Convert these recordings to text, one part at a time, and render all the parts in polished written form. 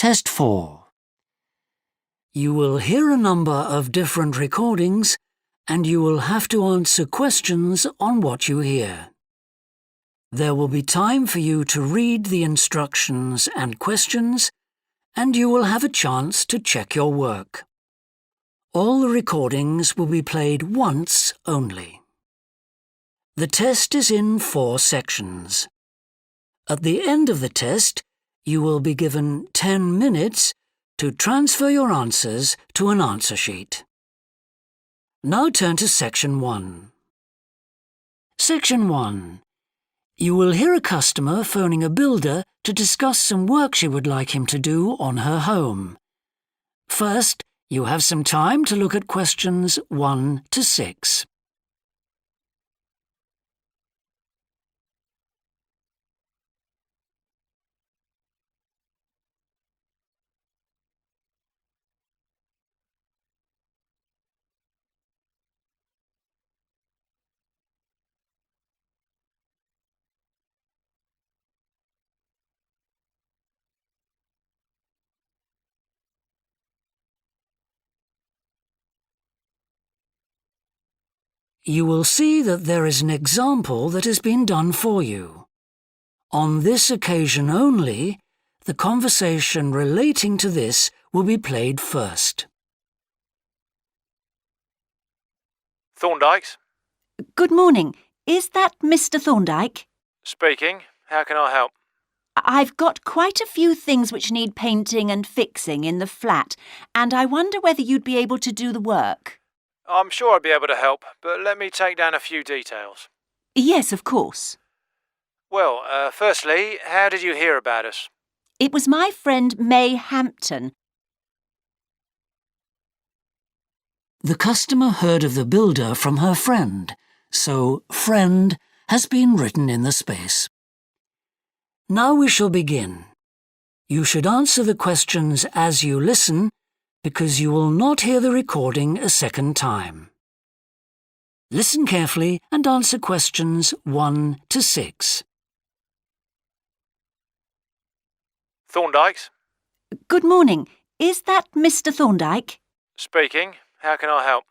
Test 4. You will hear a number of different recordings and you will have to answer questions on what you hear. There will be time for you to read the instructions and questions, and you will have a chance to check your work. All the recordings will be played once only. The test is in 4 sections. At the end of the test, you will be given 10 minutes to transfer your answers to an answer sheet. Now turn to Section 1. Section 1. You will hear a customer phoning a builder to discuss some work she would like him to do on her home. First, you have some time to look at questions 1 to 6. You will see that there is an example that has been done for you. On this occasion only, the conversation relating to this will be played first. Thorndike's? Good morning. Is that Mr. Thorndike? Speaking. How can I help? I've got quite a few things which need painting and fixing in the flat, and I wonder whether you'd be able to do the work. I'm sure I'd be able to help, but let me take down a few details. Yes, of course. Well, firstly, how did you hear about us? It was my friend May Hampton. The customer heard of the builder from her friend, so friend has been written in the space. Now we shall begin. You should answer the questions as you listen, because you will not hear the recording a second time. Listen carefully and answer questions 1 to 6. Thorndike's? Good morning. Is that Mr. Thorndike? Speaking. How can I help?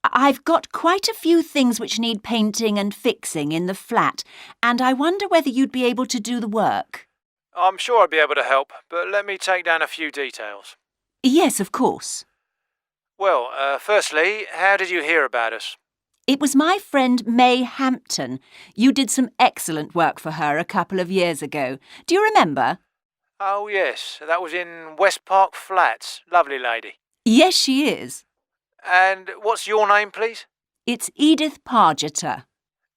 I've got quite a few things which need painting and fixing in the flat, and I wonder whether you'd be able to do the work. I'm sure I'd be able to help, but let me take down a few details. Yes, of course. Well, firstly, how did you hear about us? It was my friend May Hampton. You did some excellent work for her a couple of years ago. Do you remember? Oh, yes. That was in West Park Flats. Lovely lady. Yes, she is. And what's your name, please? It's Edith Pargetter.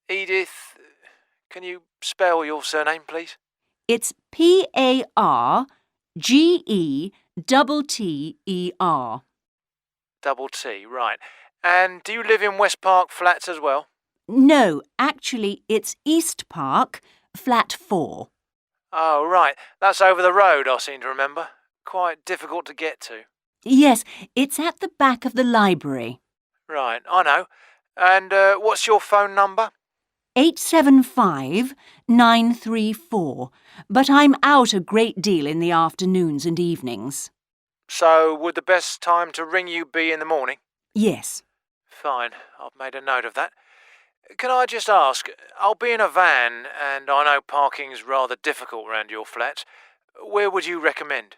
Edith. Can you spell your surname, please? It's Pargetter. Double T, right. And do you live in West Park Flats as well? No, actually, it's East Park, flat 4. Oh, right. That's over the road, I seem to remember. Quite difficult to get to. Yes, it's at the back of the library. Right, I know. And what's your phone number? 875-934, but I'm out a great deal in the afternoons and evenings. So, would the best time to ring you be in the morning? Yes. Fine, I've made a note of that. Can I just ask, I'll be in a van, and I know parking's rather difficult around your flat. Where would you recommend?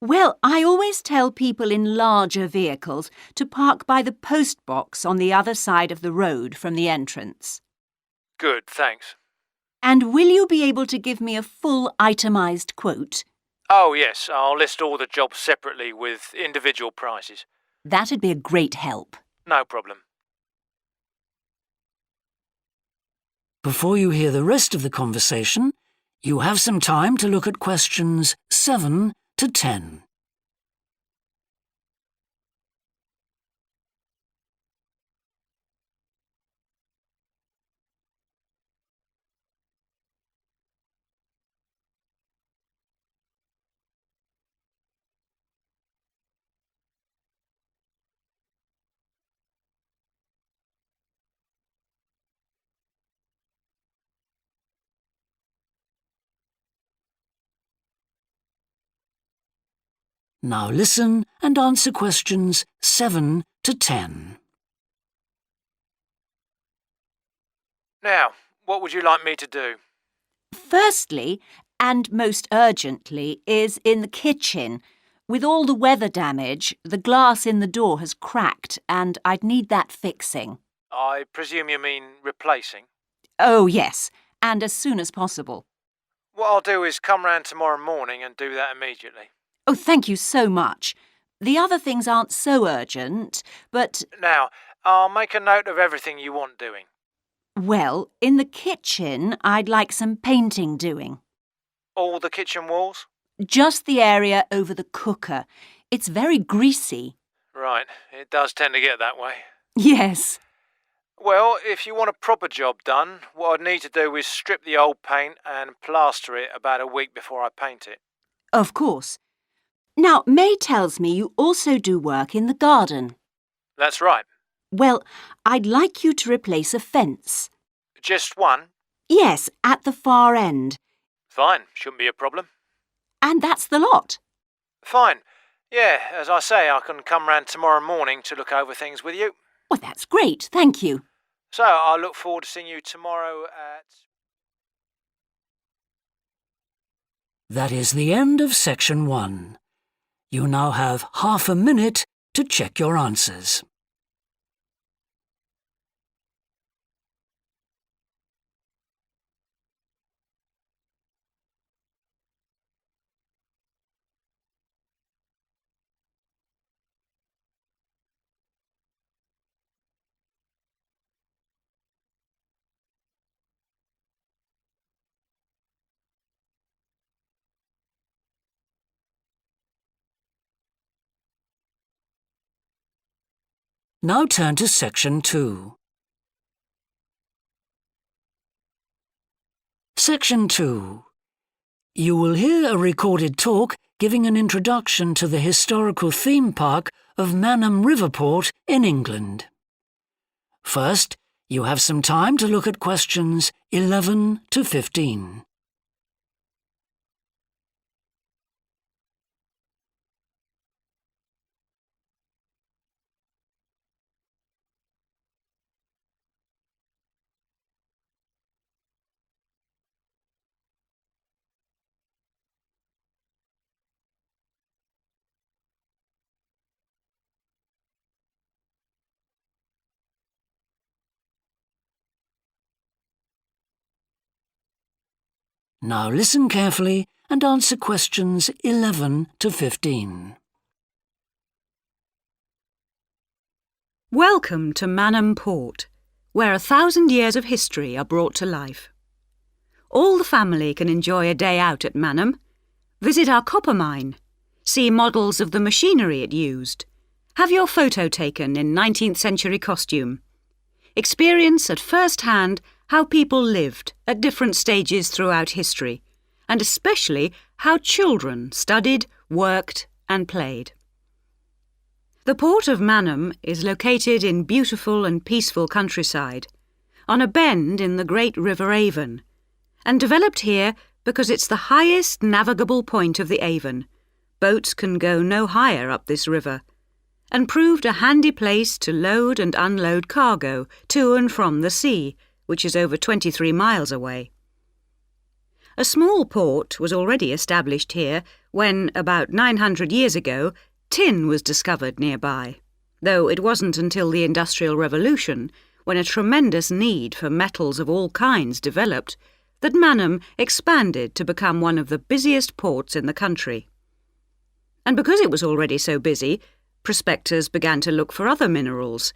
Well, I always tell people in larger vehicles to park by the postbox on the other side of the road from the entrance. Good, thanks. And will you be able to give me a full itemised quote? Oh, yes, I'll list all the jobs separately with individual prices. That'd be a great help. No problem. Before you hear the rest of the conversation, you have some time to look at questions 7 to 10. Now listen and answer questions 7 to 10. Now, what would you like me to do? Firstly, and most urgently, is in the kitchen. With all the weather damage, the glass in the door has cracked and I'd need that fixing. I presume you mean replacing? Oh, yes, and as soon as possible. What I'll do is come round tomorrow morning and do that immediately. Oh, thank you so much. The other things aren't so urgent, but... Now, I'll make a note of everything you want doing. Well, in the kitchen, I'd like some painting doing. All the kitchen walls? Just the area over the cooker. It's very greasy. Right, it does tend to get that way. Yes. Well, if you want a proper job done, what I'd need to do is strip the old paint and plaster it about a week before I paint it. Of course. Now, May tells me you also do work in the garden. That's right. Well, I'd like you to replace a fence. Just one? Yes, at the far end. Fine, shouldn't be a problem. And that's the lot. Fine. Yeah, as I say, I can come round tomorrow morning to look over things with you. Well, that's great, thank you. So, I look forward to seeing you tomorrow at... That is the end of section 1. You now have half a minute to check your answers. Now turn to section 2. Section 2. You will hear a recorded talk giving an introduction to the historical theme park of Manham Riverport in England. First, you have some time to look at questions 11 to 15. Now listen carefully and answer questions 11 to 15. Welcome to Manham Port, where 1,000 years of history are brought to life. All the family can enjoy a day out at Manham, visit our copper mine, see models of the machinery it used, have your photo taken in 19th century costume, experience at first hand how people lived at different stages throughout history, and especially how children studied, worked and played. The port of Manham is located in beautiful and peaceful countryside, on a bend in the great River Avon, and developed here because it's the highest navigable point of the Avon. Boats can go no higher up this river, and proved a handy place to load and unload cargo to and from the sea, which is over 23 miles away. A small port was already established here when, about 900 years ago, tin was discovered nearby, though it wasn't until the Industrial Revolution, when a tremendous need for metals of all kinds developed, that Manham expanded to become one of the busiest ports in the country. And because it was already so busy, prospectors began to look for other minerals,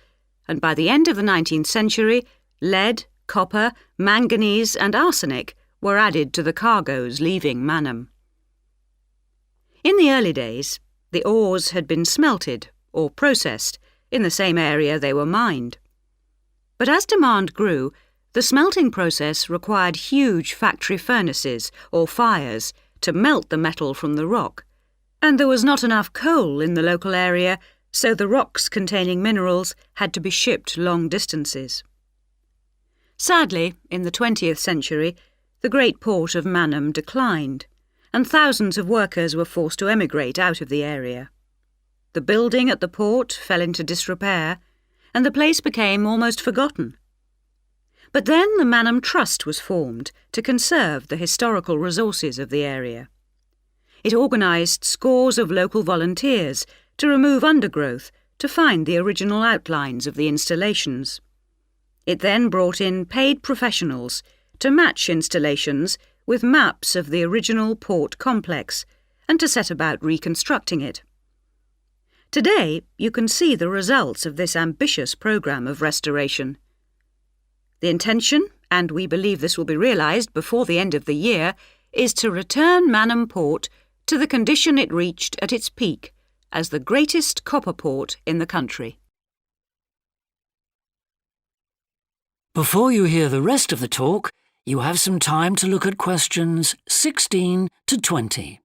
and by the end of the 19th century, lead, copper, manganese and arsenic were added to the cargoes leaving Manham. In the early days, the ores had been smelted or processed in the same area they were mined. But as demand grew, the smelting process required huge factory furnaces or fires to melt the metal from the rock, and there was not enough coal in the local area, so the rocks containing minerals had to be shipped long distances. Sadly, in the 20th century, the great port of Manham declined, and thousands of workers were forced to emigrate out of the area. The building at the port fell into disrepair, and the place became almost forgotten. But then the Manham Trust was formed to conserve the historical resources of the area. It organised scores of local volunteers to remove undergrowth to find the original outlines of the installations. It then brought in paid professionals to match installations with maps of the original port complex and to set about reconstructing it. Today, you can see the results of this ambitious programme of restoration. The intention, and we believe this will be realised before the end of the year, is to return Manham Port to the condition it reached at its peak as the greatest copper port in the country. Before you hear the rest of the talk, you have some time to look at questions 16 to 20.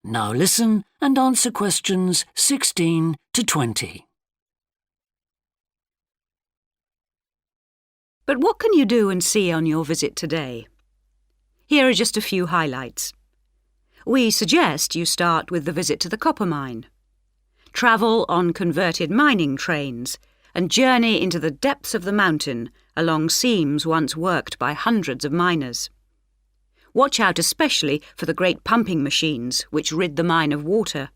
Now listen and answer questions 16 to 20. But what can you do and see on your visit today? Here are just a few highlights. We suggest you start with the visit to the copper mine. Travel on converted mining trains and journey into the depths of the mountain along seams once worked by hundreds of miners. Watch out especially for the great pumping machines which rid the mine of water.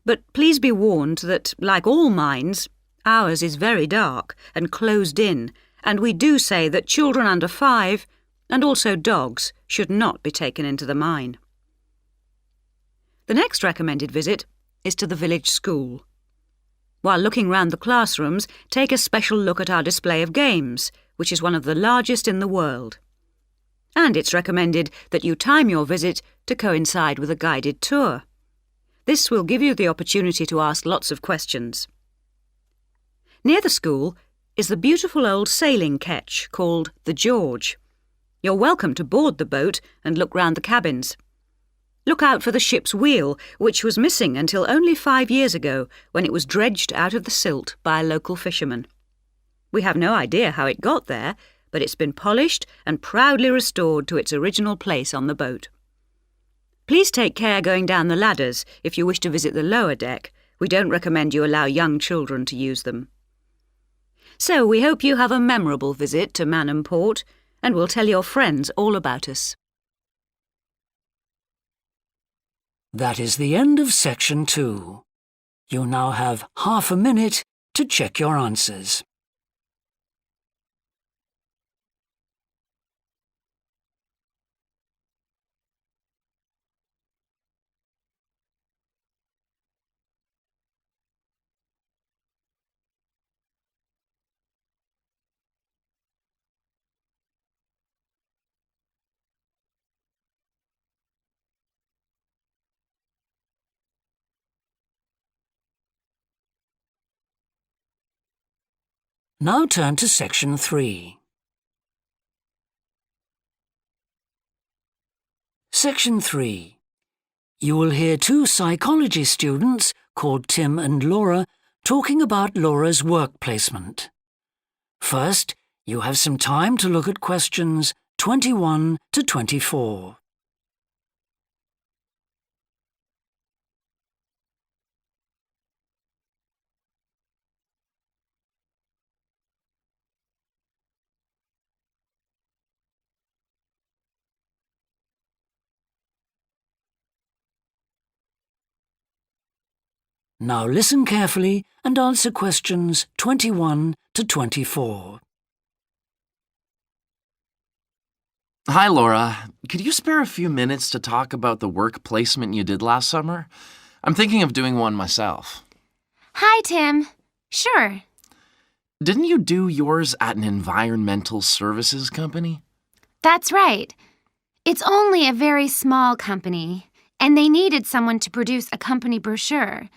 But please be warned that, like all mines, ours is very dark and closed in, and we do say that children under 5 and also dogs should not be taken into the mine. The next recommended visit is to the village school. While looking round the classrooms, take a special look at our display of games, which is one of the largest in the world. And it's recommended that you time your visit to coincide with a guided tour. This will give you the opportunity to ask lots of questions. Near the school is the beautiful old sailing ketch called the George. You're welcome to board the boat and look round the cabins. Look out for the ship's wheel, which was missing until only 5 years ago when it was dredged out of the silt by a local fisherman. We have no idea how it got there, but it's been polished and proudly restored to its original place on the boat. Please take care going down the ladders if you wish to visit the lower deck. We don't recommend you allow young children to use them. So we hope you have a memorable visit to Manham Port, and we'll tell your friends all about us. That is the end of section 2. You now have half a minute to check your answers. Now turn to section 3. Section 3. You will hear 2 psychology students called Tim and Laura talking about Laura's work placement. First, you have some time to look at questions 21 to 24. Now listen carefully and answer questions 21 to 24. Hi, Laura. Could you spare a few minutes to talk about the work placement you did last summer? I'm thinking of doing one myself. Hi, Tim. Sure. Didn't you do yours at an environmental services company? That's right. It's only a very small company, and they needed someone to produce a company brochure.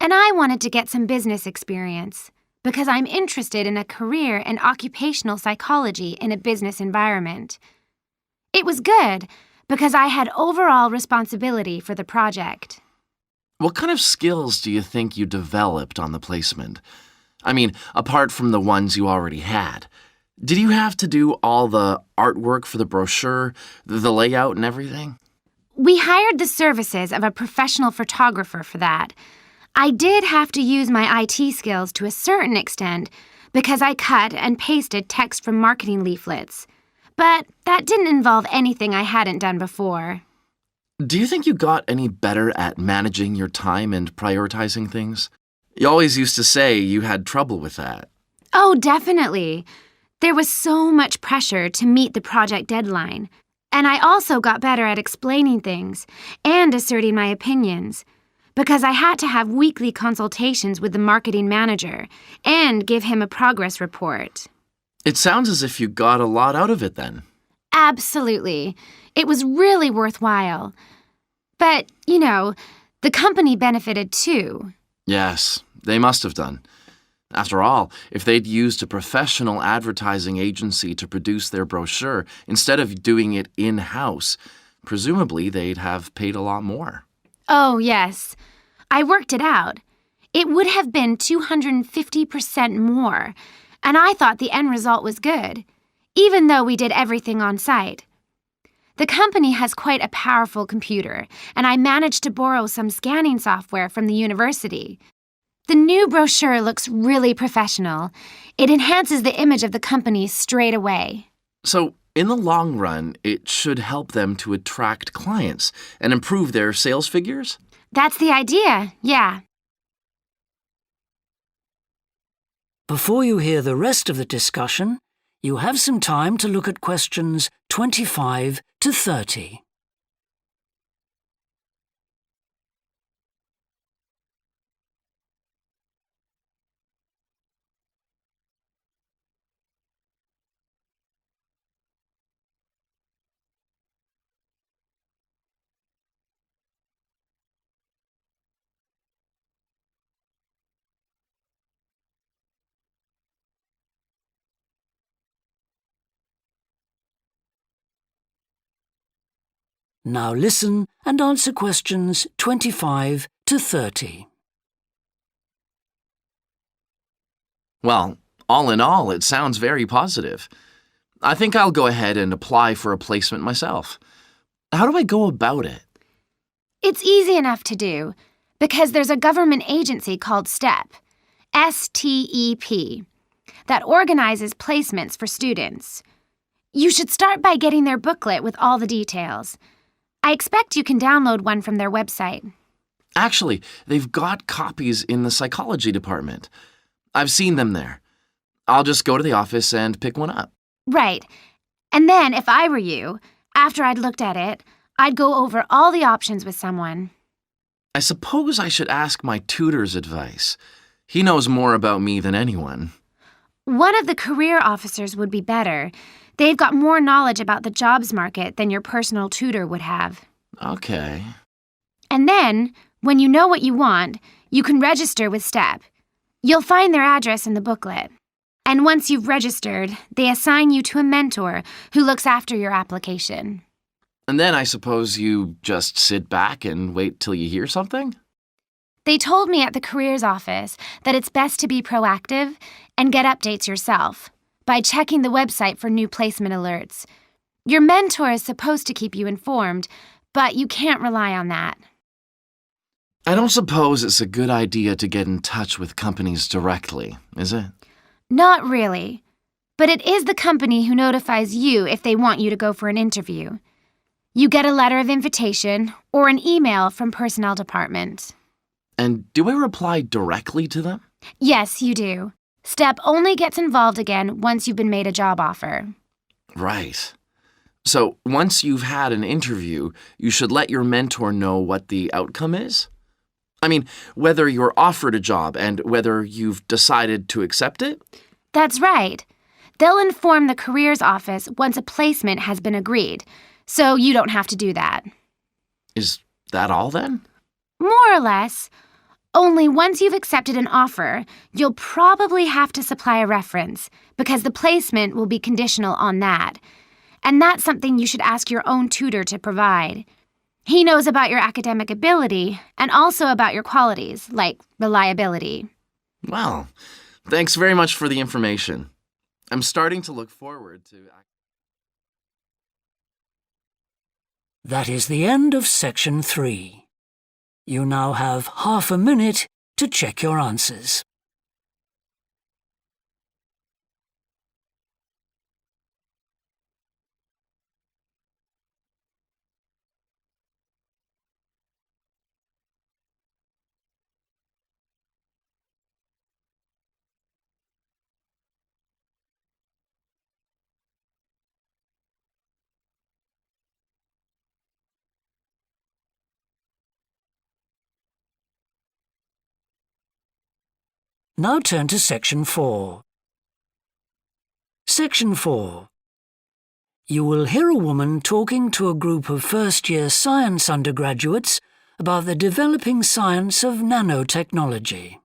And I wanted to get some business experience because I'm interested in a career in occupational psychology in a business environment. It was good, because I had overall responsibility for the project. What kind of skills do you think you developed on the placement? I mean, apart from the ones you already had. Did you have to do all the artwork for the brochure, the layout and everything? We hired the services of a professional photographer for that. I did have to use my IT skills to a certain extent because I cut and pasted text from marketing leaflets. But that didn't involve anything I hadn't done before. Do you think you got any better at managing your time and prioritizing things? You always used to say you had trouble with that. Oh, definitely. There was so much pressure to meet the project deadline. And I also got better at explaining things and asserting my opinions, because I had to have weekly consultations with the marketing manager and give him a progress report. It sounds as if you got a lot out of it then. Absolutely. It was really worthwhile. But, the company benefited too. Yes, they must have done. After all, if they'd used a professional advertising agency to produce their brochure instead of doing it in-house, presumably they'd have paid a lot more. Oh, yes. I worked it out. It would have been 250% more, and I thought the end result was good, even though we did everything on site. The company has quite a powerful computer, and I managed to borrow some scanning software from the university. The new brochure looks really professional. It enhances the image of the company straight away. So, in the long run, it should help them to attract clients and improve their sales figures? That's the idea, yeah. Before you hear the rest of the discussion, you have some time to look at questions 25 to 30. Now listen and answer questions 25 to 30. Well, all in all, it sounds very positive. I think I'll go ahead and apply for a placement myself. How do I go about it? It's easy enough to do, because there's a government agency called STEP, S-T-E-P, that organizes placements for students. You should start by getting their booklet with all the details. I expect you can download one from their website. Actually, they've got copies in the psychology department. I've seen them there. I'll just go to the office and pick one up. Right. And then, if I were you, after I'd looked at it, I'd go over all the options with someone. I suppose I should ask my tutor's advice. He knows more about me than anyone. One of the career officers would be better. They've got more knowledge about the jobs market than your personal tutor would have. Okay. And then, when you know what you want, you can register with STEP. You'll find their address in the booklet. And once you've registered, they assign you to a mentor who looks after your application. And then I suppose you just sit back and wait till you hear something? They told me at the careers office that it's best to be proactive and get updates yourself by checking the website for new placement alerts. Your mentor is supposed to keep you informed, but you can't rely on that. I don't suppose it's a good idea to get in touch with companies directly, is it? Not really. But it is the company who notifies you if they want you to go for an interview. You get a letter of invitation or an email from personnel department. And do I reply directly to them? Yes, you do. STEP only gets involved again once you've been made a job offer. Right. So once you've had an interview, you should let your mentor know what the outcome is? I mean, whether you're offered a job and whether you've decided to accept it? That's right. They'll inform the careers office once a placement has been agreed, so you don't have to do that. Is that all then? More or less. Only once you've accepted an offer, you'll probably have to supply a reference, because the placement will be conditional on that. and that's something you should ask your own tutor to provide. He knows about your academic ability and also about your qualities, like reliability. Well, thanks very much for the information. I'm starting to look forward to... That is the end of section 3. You now have half a minute to check your answers. Now turn to section 4. Section 4. You will hear a woman talking to a group of first-year science undergraduates about the developing science of nanotechnology.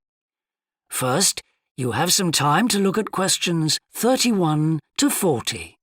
First, you have some time to look at questions 31 to 40.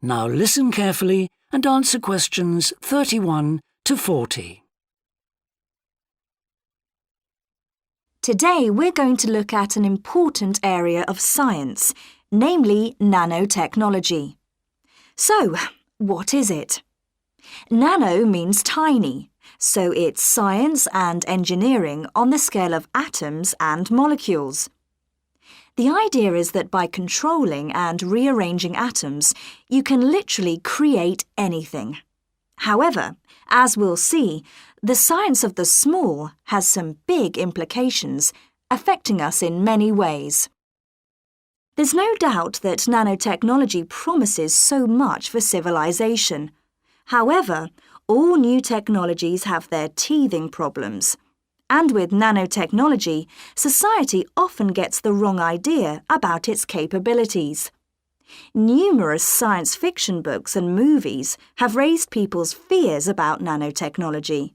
Now listen carefully and answer questions 31 to 40. Today we're going to look at an important area of science, namely nanotechnology. So, what is it? Nano means tiny, so it's science and engineering on the scale of atoms and molecules. The idea is that by controlling and rearranging atoms, you can literally create anything. However, as we'll see, the science of the small has some big implications, affecting us in many ways. There's no doubt that nanotechnology promises so much for civilization. However, all new technologies have their teething problems. And with nanotechnology, society often gets the wrong idea about its capabilities. Numerous science fiction books and movies have raised people's fears about nanotechnology,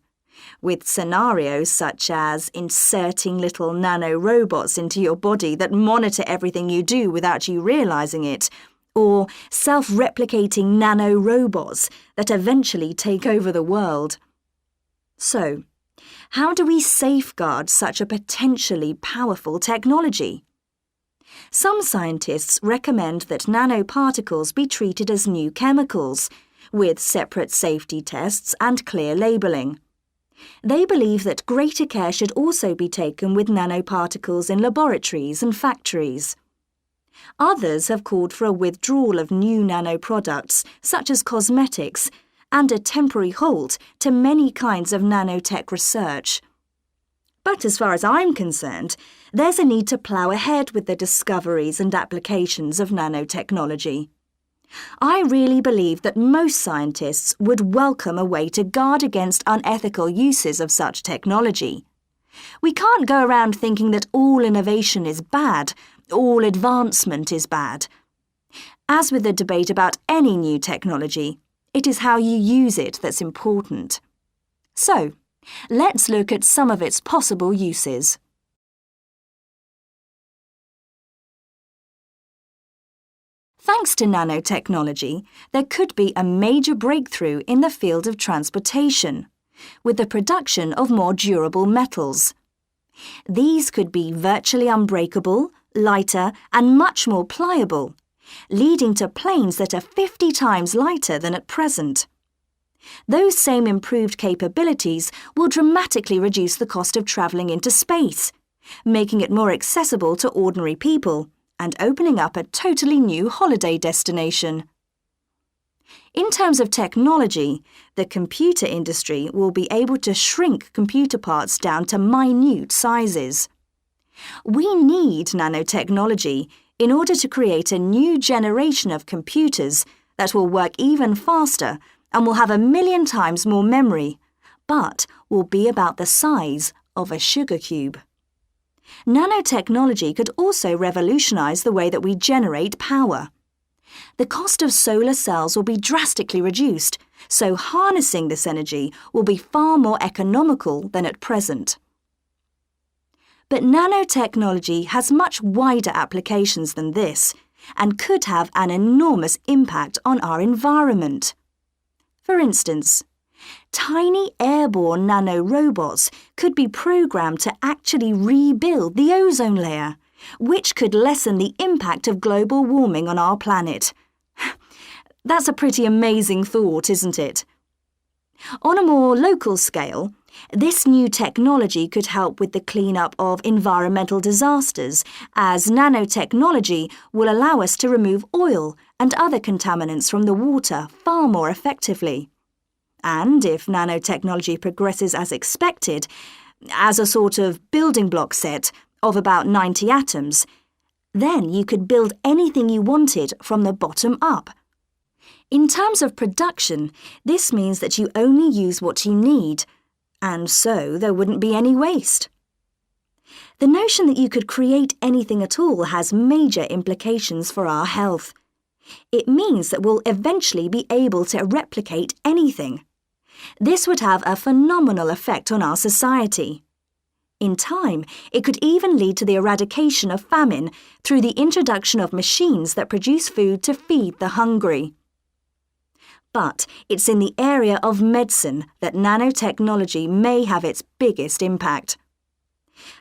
with scenarios such as inserting little nanorobots into your body that monitor everything you do without you realizing it, or self-replicating nanorobots that eventually take over the world. So, how do we safeguard such a potentially powerful technology? Some scientists recommend that nanoparticles be treated as new chemicals, with separate safety tests and clear labelling. They believe that greater care should also be taken with nanoparticles in laboratories and factories. Others have called for a withdrawal of new nanoproducts, such as cosmetics, and a temporary halt to many kinds of nanotech research. But as far as I'm concerned, there's a need to plough ahead with the discoveries and applications of nanotechnology. I really believe that most scientists would welcome a way to guard against unethical uses of such technology. We can't go around thinking that all innovation is bad, all advancement is bad. As with the debate about any new technology, it is how you use it that's important. So, let's look at some of its possible uses. Thanks to nanotechnology, there could be a major breakthrough in the field of transportation, with the production of more durable metals. These could be virtually unbreakable, lighter, and much more pliable, leading to planes that are 50 times lighter than at present. Those same improved capabilities will dramatically reduce the cost of travelling into space, making it more accessible to ordinary people and opening up a totally new holiday destination. In terms of technology, the computer industry will be able to shrink computer parts down to minute sizes. We need nanotechnology in order to create a new generation of computers that will work even faster and will have 1,000,000 times more memory, but will be about the size of a sugar cube. Nanotechnology could also revolutionize the way that we generate power. The cost of solar cells will be drastically reduced, so harnessing this energy will be far more economical than at present. But nanotechnology has much wider applications than this and could have an enormous impact on our environment. For instance, tiny airborne nanorobots could be programmed to actually rebuild the ozone layer, which could lessen the impact of global warming on our planet. That's a pretty amazing thought, isn't it? On a more local scale, this new technology could help with the cleanup of environmental disasters, as nanotechnology will allow us to remove oil and other contaminants from the water far more effectively. And if nanotechnology progresses as expected, as a sort of building block set of about 90 atoms, then you could build anything you wanted from the bottom up. In terms of production, this means that you only use what you need, and so there wouldn't be any waste. The notion that you could create anything at all has major implications for our health. It means that we'll eventually be able to replicate anything. This would have a phenomenal effect on our society. In time, it could even lead to the eradication of famine through the introduction of machines that produce food to feed the hungry. But it's in the area of medicine that nanotechnology may have its biggest impact.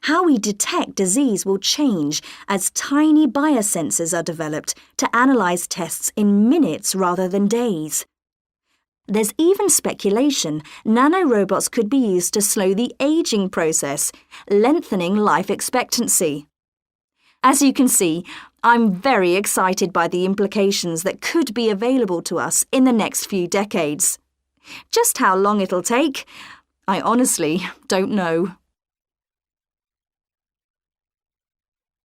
How we detect disease will change as tiny biosensors are developed to analyze tests in minutes rather than days. There's even speculation nanorobots could be used to slow the aging process, lengthening life expectancy. As you can see, I'm very excited by the implications that could be available to us in the next few decades. Just how long it'll take, I honestly don't know.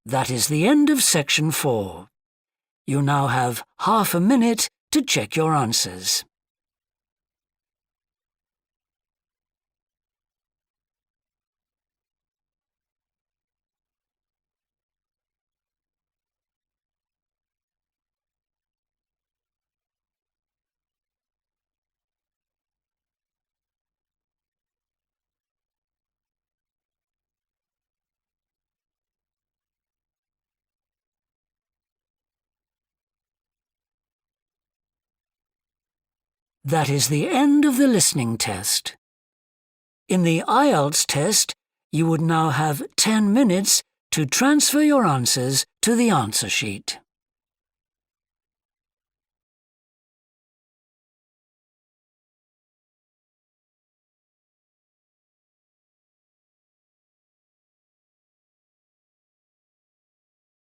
That is the end of section 4. You now have half a minute to check your answers. That is the end of the listening test. In the IELTS test, you would now have 10 minutes to transfer your answers to the answer sheet.